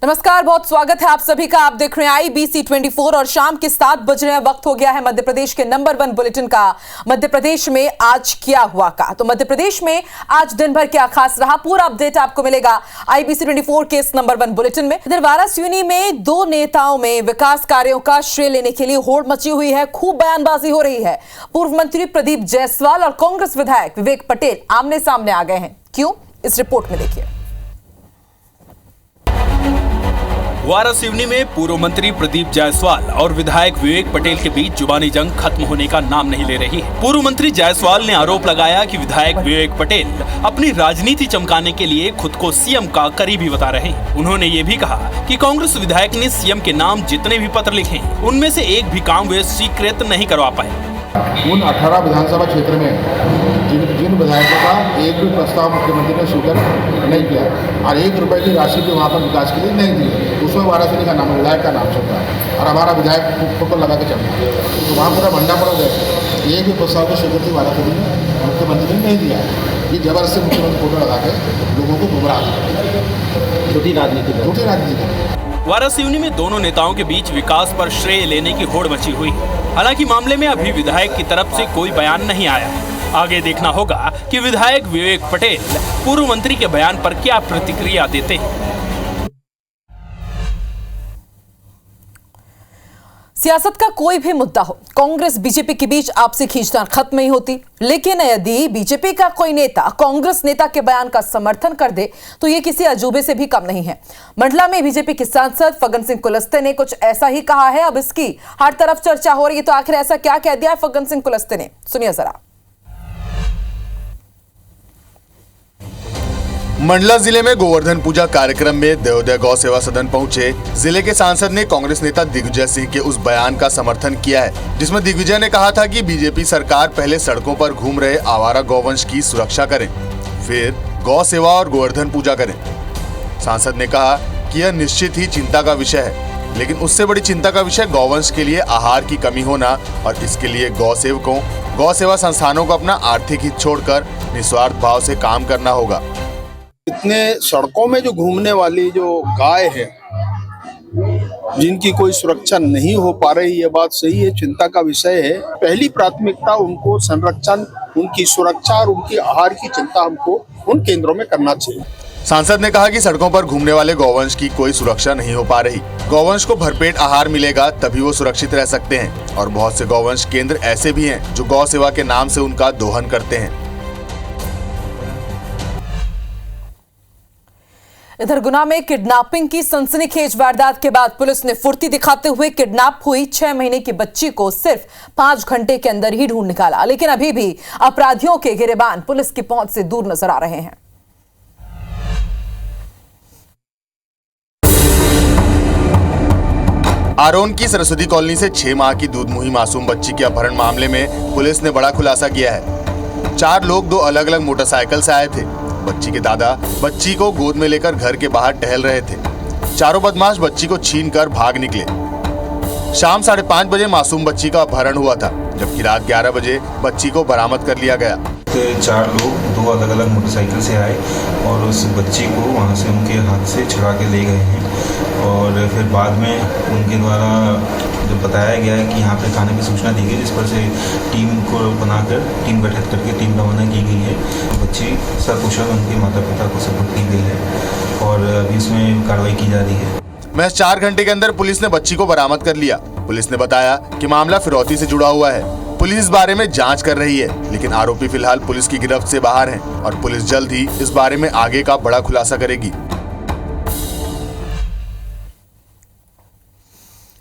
नमस्कार, बहुत स्वागत है आप सभी का। आप देख रहे हैं IBC 24 और शाम के 7 बज रहे हैं। वक्त हो गया है मध्य प्रदेश के नंबर 1 बुलेटिन का। मध्य प्रदेश में आज क्या हुआ का, तो मध्य प्रदेश में आज दिन भर क्या खास रहा, पूरा अपडेट आपको मिलेगा IBC 24 के इस नंबर 1 बुलेटिन में। इधर वाराणसी में दो नेताओं में विकास कार्यों का श्रेय लेने के लिए होड़ मची हुई है, खूब बयानबाजी हो रही है। पूर्व मंत्री प्रदीप जायसवाल और कांग्रेस विधायक विवेक पटेल आमने सामने आ गए हैं। क्यों, इस रिपोर्ट में देखिए। वाराणसी में पूर्व मंत्री प्रदीप जायसवाल और विधायक विवेक पटेल के बीच जुबानी जंग खत्म होने का नाम नहीं ले रही है। पूर्व मंत्री जायसवाल ने आरोप लगाया कि विधायक विवेक पटेल अपनी राजनीति चमकाने के लिए खुद को सीएम का करीबी बता रहे हैं। उन्होंने ये भी कहा कि कांग्रेस विधायक ने सीएम के नाम जितने भी पत्र लिखे उनमें से एक भी काम वे स्वीकृत नहीं करवा पाए। उन 18 विधानसभा क्षेत्र में जिन विधायकों का एक भी प्रस्ताव मुख्यमंत्री ने स्वीकार नहीं किया और 1 रुपए की राशि भी वहाँ पर विकास के लिए नहीं दी, उसमें वाराणसी का नाम, विधायक का नाम चलता है और हमारा विधायक फोटो लगा के चलता है, तो वहाँ पूरा भंडा पड़ा गया। एक भी प्रस्ताव की स्वीकृति वाराणसी में मुख्यमंत्री ने नहीं दिया। ये जबरदस्ती मुख्यमंत्री फोटो लगा के लोगों को गुमराह, झूठी राजनीति। वाराणसी में दोनों नेताओं के बीच विकास पर श्रेय लेने की होड़ मची हुई है। हालांकि मामले में अभी विधायक की तरफ से कोई बयान नहीं आया है। आगे देखना होगा कि विधायक विवेक पटेल पूर्व मंत्री के बयान पर क्या प्रतिक्रिया देते हैं। सियासत का कोई भी मुद्दा हो, कांग्रेस बीजेपी के बीच आपसी खींचतान खत्म नहीं होती। लेकिन यदि बीजेपी का कोई नेता कांग्रेस नेता के बयान का समर्थन कर दे तो यह किसी अजूबे से भी कम नहीं है। मंडला में बीजेपी के सांसद फग्गन सिंह कुलस्ते ने कुछ ऐसा ही कहा है। अब इसकी हर तरफ चर्चा हो रही है, तो आखिर ऐसा क्या कह दिया है फग्गन सिंह कुलस्ते ने, सुनिए जरा। मंडला जिले में गोवर्धन पूजा कार्यक्रम में देवोदय गौ सेवा सदन पहुंचे जिले के सांसद ने कांग्रेस नेता दिग्विजय सिंह के उस बयान का समर्थन किया है जिसमें दिग्विजय ने कहा था कि बीजेपी सरकार पहले सड़कों पर घूम रहे आवारा गौवंश की सुरक्षा करें, फिर गौ सेवा और गोवर्धन पूजा करें। सांसद ने कहा कि यह निश्चित ही चिंता का विषय है, लेकिन उससे बड़ी चिंता का विषय गौवंश के लिए आहार की कमी होना और इसके लिए गौ सेवकों, गौ सेवा संस्थानों को अपना आर्थिक हित छोड़कर निस्वार्थ भाव से काम करना होगा। इतने सड़कों में जो घूमने वाली जो गाय है, जिनकी कोई सुरक्षा नहीं हो पा रही, ये बात सही है, चिंता का विषय है। पहली प्राथमिकता उनको संरक्षण, उनकी सुरक्षा और उनकी आहार की चिंता हमको उन केंद्रों में करना चाहिए। सांसद ने कहा कि सड़कों पर घूमने वाले गौवंश की कोई सुरक्षा नहीं हो पा रही। गौवंश को भरपेट आहार मिलेगा तभी वो सुरक्षित रह सकते हैं और बहुत से गौवंश केंद्र ऐसे भी हैं जो गौ सेवा के नाम से उनका दोहन करते हैं। इधर गुना में किडनैपिंग की सनसनीखेज वारदात के बाद पुलिस ने फुर्ती दिखाते हुए किडनैप हुई 6 महीने की बच्ची को सिर्फ 5 घंटे के अंदर ही ढूंढ निकाला। लेकिन अभी भी अपराधियों के गिरेबान पुलिस की पहुंच से दूर नजर आ रहे हैं। आरोन की सरस्वती कॉलोनी से 6 माह की दूध मुही मासूम बच्ची के अपहरण मामले में पुलिस ने बड़ा खुलासा किया है। 4 लोग 2 अलग-अलग मोटरसाइकिल से आए थे। बच्ची के दादा बच्ची को गोद में लेकर घर के बाहर टहल रहे थे। चारों बदमाश बच्ची को छीनकर भाग निकले। शाम 5:30 बजे मासूम बच्ची का अपहरण हुआ था, जबकि रात 11 बजे बच्ची को बरामद कर लिया गया। 4 लोग 2 अलग-अलग मोटरसाइकिल से आए और उस बच्ची को वहां से उनके हाथ से छुड़ा के ले गए हैं और फिर बाद में उनके द्वारा जो बताया गया है कि यहाँ पे थाने में सूचना दी गई, जिस पर से टीम को बनाकर टीम गठित करके टीम रवाना की गई है। बच्ची सकुशल उनके माता पिता को सपोर्ट की गई है और अभी इसमें कार्रवाई की जा रही है। महज 4 घंटे के अंदर पुलिस ने बच्ची को बरामद कर लिया। पुलिस ने बताया कि मामला फिरौती से जुड़ा हुआ है। पुलिस इस बारे में जांच कर रही है, लेकिन आरोपी फिलहाल पुलिस की गिरफ्त से बाहर हैं और पुलिस जल्द ही इस बारे में आगे का बड़ा खुलासा करेगी।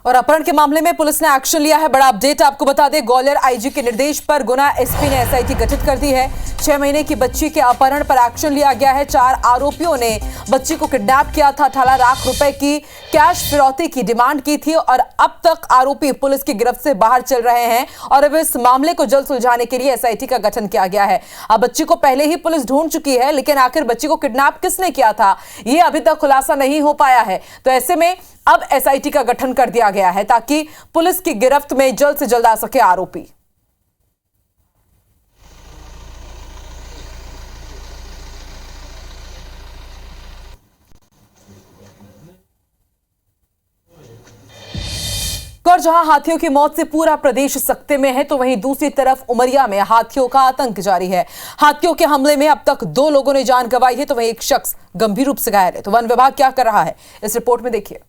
और अपहरण के मामले में पुलिस ने एक्शन लिया है। बड़ा अपडेट आपको बता दें, ग्वालियर आईजी के निर्देश पर गुना एसपी ने एसआईटी गठित कर दी है। 6 महीने की बच्ची के अपहरण पर एक्शन लिया गया है। 4 आरोपियों ने बच्ची को किडनैप किया था। 18 लाख रुपए की कैश फिरौती की डिमांड की थी और अब तक आरोपी पुलिस की गिरफ्त से बाहर चल रहे हैं और अब इस मामले को जल्द सुलझाने के लिए एसआईटी का गठन किया गया है। अब बच्ची को पहले ही पुलिस ढूंढ चुकी है, लेकिन आखिर बच्ची को किडनैप किसने किया था ये अभी तक खुलासा नहीं हो पाया है। तो ऐसे में अब एसआईटी का गठन कर दिया गया है ताकि पुलिस की गिरफ्त में जल्द से जल्द आ सके आरोपी। और जहां हाथियों की मौत से पूरा प्रदेश सकते में है, तो वहीं दूसरी तरफ उमरिया में हाथियों का आतंक जारी है। हाथियों के हमले में अब तक 2 लोगों ने जान गंवाई है, तो वहीं एक शख्स गंभीर रूप से घायल है। तो वन विभाग क्या कर रहा है, इस रिपोर्ट में देखिए।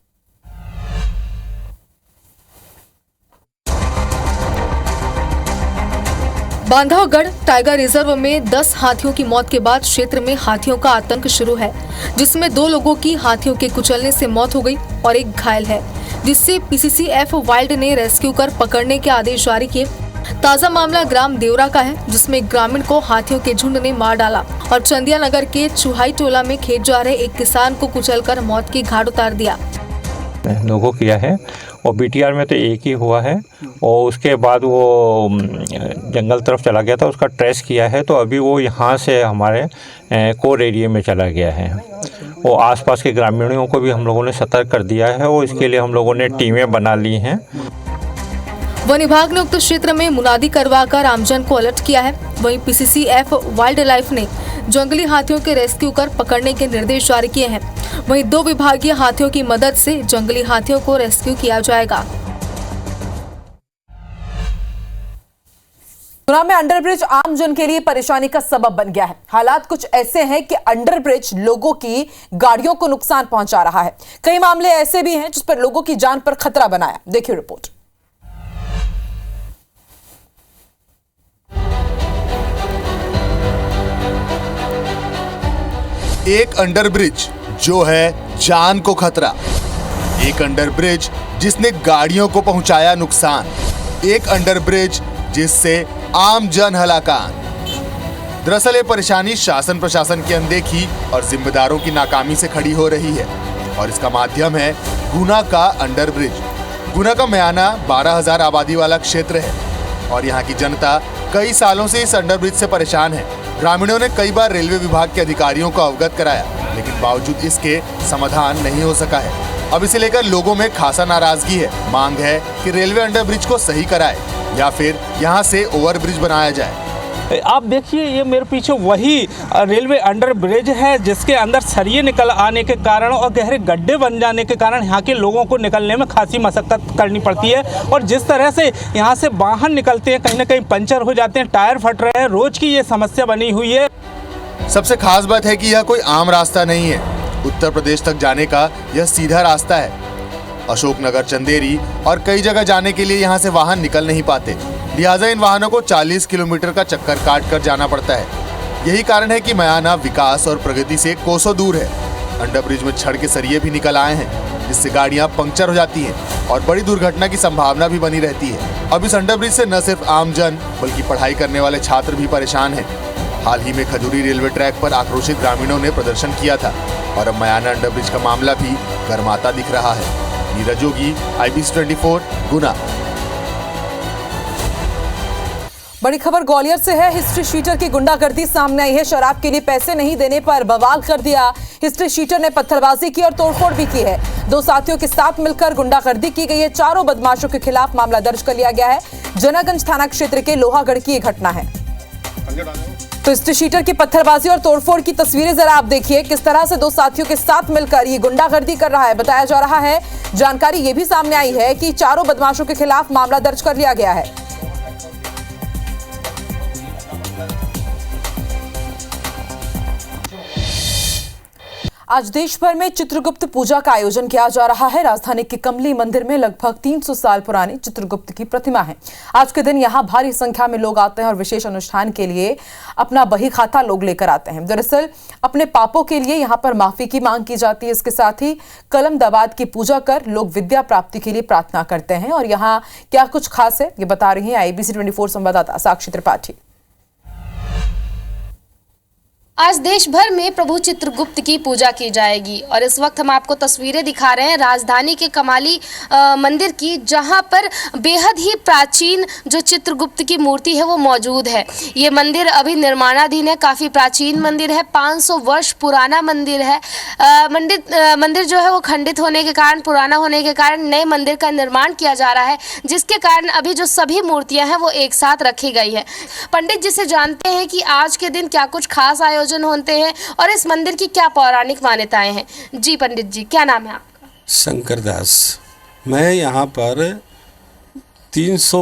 बांधवगढ़ टाइगर रिजर्व में 10 हाथियों की मौत के बाद क्षेत्र में हाथियों का आतंक शुरू है, जिसमें 2 लोगों की हाथियों के कुचलने से मौत हो गई और एक घायल है, जिससे पीसीसीएफ वाइल्ड ने रेस्क्यू कर पकड़ने के आदेश जारी किए। ताजा मामला ग्राम देवरा का है, जिसमें ग्रामीण को हाथियों के झुंड ने मार डाला और चंदिया नगर के चुहाई टोला में खेत जा रहे एक किसान को कुचलकर मौत की घाट उतार दिया। लोगों किया है और बीटीआर में तो एक ही हुआ है और उसके बाद वो जंगल तरफ चला गया था, उसका ट्रेस किया है तो अभी वो यहाँ से हमारे कोर एरिया में चला गया है। वो आसपास के ग्रामीणों को भी हम लोगों ने सतर्क कर दिया है और इसके लिए हम लोगों ने टीमें बना ली हैं। वन विभाग ने उक्त क्षेत्र में मुनादी करवाकर आमजन को अलर्ट किया है। वहीं पीसीसीएफ वाइल्ड लाइफ ने जंगली हाथियों के रेस्क्यू कर पकड़ने के निर्देश जारी किए हैं। वहीं 2 विभागीय हाथियों की मदद से जंगली हाथियों को रेस्क्यू किया जाएगा। गुना में अंडरब्रिज आम जन के लिए परेशानी का सबब बन गया है। हालात कुछ ऐसे हैं कि अंडरब्रिज लोगों की गाड़ियों को नुकसान पहुंचा रहा है। कई मामले ऐसे भी हैं जिस पर लोगों की जान पर खतरा बनाया। देखिए रिपोर्ट। एक अंडरब्रिज जो है जान को खतरा, एक अंडरब्रिज जिसने गाड़ियों को पहुंचाया नुकसान, एक अंडरब्रिज जिससे आम जन हलाकान। दरअसल ये परेशानी शासन प्रशासन की अनदेखी और जिम्मेदारों की नाकामी से खड़ी हो रही है और इसका माध्यम है गुना का अंडरब्रिज। गुना का मयाना 12,000 आबादी वाला क्षेत्र है और यहाँ की जनता कई सालों से इस अंडरब्रिज से परेशान है। ग्रामीणों ने कई बार रेलवे विभाग के अधिकारियों को अवगत कराया, लेकिन बावजूद इसके समाधान नहीं हो सका है। अब इसे लेकर लोगों में खासा नाराजगी है। मांग है कि रेलवे अंडरब्रिज को सही कराए या फिर यहाँ से ओवरब्रिज बनाया जाए। आप देखिए, ये मेरे पीछे वही रेलवे अंडर ब्रिज है जिसके अंदर सरिये निकल आने के कारण और गहरे गड्ढे बन जाने के कारण यहाँ के लोगों को निकलने में खासी मशक्कत करनी पड़ती है। और जिस तरह से यहाँ से वाहन निकलते हैं, कहीं ना कहीं पंचर हो जाते हैं, टायर फट रहे हैं, रोज की ये समस्या बनी हुई है। सबसे खास बात है कि यह कोई आम रास्ता नहीं है। उत्तर प्रदेश तक जाने का यह सीधा रास्ता है। अशोकनगर, चंदेरी और कई जगह जाने के लिए यहाँ से वाहन निकल नहीं पाते, लिहाजा इन वाहनों को 40 किलोमीटर का चक्कर काट कर जाना पड़ता है। यही कारण है कि मयाना विकास और प्रगति से कोसों दूर है। अंडरब्रिज में छड़ के सरिये भी निकल आए हैं, जिससे गाड़ियां पंक्चर हो जाती हैं और बड़ी दुर्घटना की संभावना भी बनी रहती है। अब इस अंडरब्रिज से न सिर्फ आमजन बल्कि पढ़ाई करने वाले छात्र भी परेशान हैं। हाल ही में खजूरी रेलवे ट्रैक पर आक्रोशित ग्रामीणों ने प्रदर्शन किया था और अब मयाना अंडरब्रिज का मामला भी गर्माता दिख रहा है। नीरज योगी, IBC 24, गुना। बड़ी खबर ग्वालियर से है। हिस्ट्री शीटर की गुंडागर्दी सामने आई है। शराब के लिए पैसे नहीं देने पर बवाल कर दिया। हिस्ट्री शीटर ने पत्थरबाजी की और तोड़फोड़ भी की है। 2 साथियों के साथ मिलकर गुंडागर्दी की गई है। चारों बदमाशों के खिलाफ मामला दर्ज कर लिया गया है। जनागंज थाना क्षेत्र के लोहागढ़ की यह घटना है। तो हिस्ट्री शीटर की पत्थरबाजी और तोड़फोड़ की तस्वीरें जरा आप देखिए, किस तरह से 2 साथियों के साथ मिलकर ये गुंडागर्दी कर रहा है। बताया जा रहा है, जानकारी ये भी सामने आई है कि चारों बदमाशों के खिलाफ मामला दर्ज कर लिया गया है। आज देश भर में चित्रगुप्त पूजा का आयोजन किया जा रहा है। राजधानी के कमली मंदिर में लगभग 300 साल पुरानी चित्रगुप्त की प्रतिमा है। आज के दिन यहां भारी संख्या में लोग आते हैं और विशेष अनुष्ठान के लिए अपना बही खाता लोग लेकर आते हैं। दरअसल अपने पापों के लिए यहां पर माफी की मांग की जाती है। इसके साथ ही कलम दवात की पूजा कर लोग विद्या प्राप्ति के लिए प्रार्थना करते हैं। और यहाँ क्या कुछ खास है, ये बता रही है IBC 24 संवाददाता साक्षी त्रिपाठी। आज देश भर में प्रभु चित्रगुप्त की पूजा की जाएगी और इस वक्त हम आपको तस्वीरें दिखा रहे हैं राजधानी के कमाली मंदिर की, जहां पर बेहद ही प्राचीन जो चित्रगुप्त की मूर्ति है वो मौजूद है। ये मंदिर अभी निर्माणाधीन है, काफ़ी प्राचीन मंदिर है, 500 वर्ष पुराना मंदिर है। मंदिर जो है वो खंडित होने के कारण, पुराना होने के कारण नए मंदिर का निर्माण किया जा रहा है, जिसके कारण अभी जो सभी मूर्तियाँ हैं वो एक साथ रखी गई है। पंडित जी से जानते हैं कि आज के दिन क्या कुछ खास आयोजन होते हैं और इस मंदिर की क्या पौराणिक मान्यताएं हैं। जी पंडित जी, क्या नाम है आपका? शंकर दास। मैं यहाँ पर 300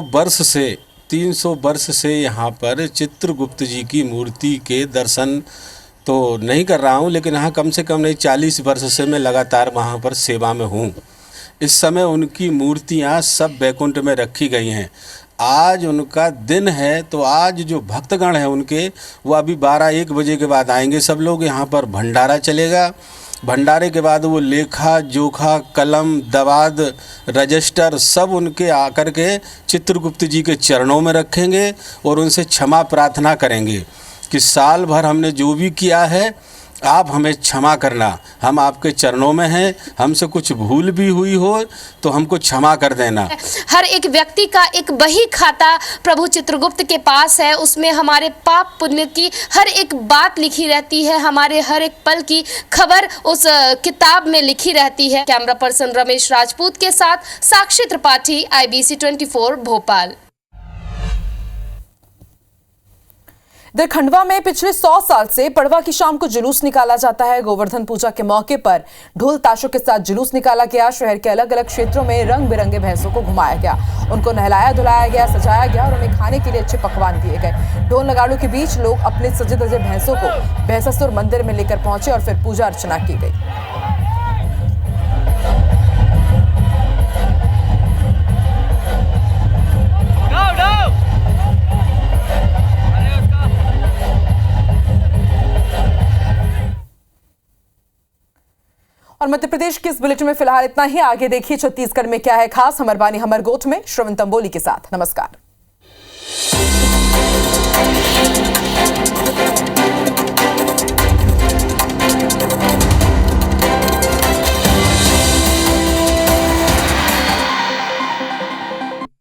वर्ष से यहाँ पर चित्रगुप्त जी की मूर्ति के दर्शन तो नहीं कर रहा हूँ, लेकिन हाँ कम से कम नहीं 40 वर्ष से मैं लगातार वहाँ पर सेवा में हूँ। इस समय उनकी मूर्तियाँ सब बैकुंठ में रखी गई हैं। आज उनका दिन है, तो आज जो भक्तगण हैं उनके, वो अभी 12-1 बजे के बाद आएंगे सब लोग। यहाँ पर भंडारा चलेगा। भंडारे के बाद वो लेखा जोखा, कलम, दवाद, रजिस्टर सब उनके आकर के चित्रगुप्त जी के चरणों में रखेंगे और उनसे क्षमा प्रार्थना करेंगे कि साल भर हमने जो भी किया है आप हमें क्षमा करना, हम आपके चरणों में हैं, हमसे कुछ भूल भी हुई हो तो हमको क्षमा कर देना। हर एक व्यक्ति का एक बही खाता प्रभु चित्रगुप्त के पास है, उसमें हमारे पाप पुण्य की हर एक बात लिखी रहती है, हमारे हर एक पल की खबर उस किताब में लिखी रहती है। कैमरा पर्सन रमेश राजपूत के साथ साक्षी त्रिपाठी, IBC 24 भोपाल। इधर खंडवा में पिछले 100 साल से पड़वा की शाम को जुलूस निकाला जाता है। गोवर्धन पूजा के मौके पर ढोल ताशों के साथ जुलूस निकाला गया। शहर के अलग अलग क्षेत्रों में रंग बिरंगे भैंसों को घुमाया गया, उनको नहलाया धुलाया गया, सजाया गया और उन्हें खाने के लिए अच्छे पकवान दिए गए। ढोल नगाड़ों के बीच लोग अपने सजे धजे भैंसों को भैंसासुर मंदिर में लेकर पहुंचे और फिर पूजा अर्चना की गई। और मध्य प्रदेश के इस बुलेटिन में फिलहाल इतना ही। आगे देखिए छत्तीसगढ़ में क्या है खास, हमर बानी हमर गोठ में श्रवण तंबोली के साथ। नमस्कार।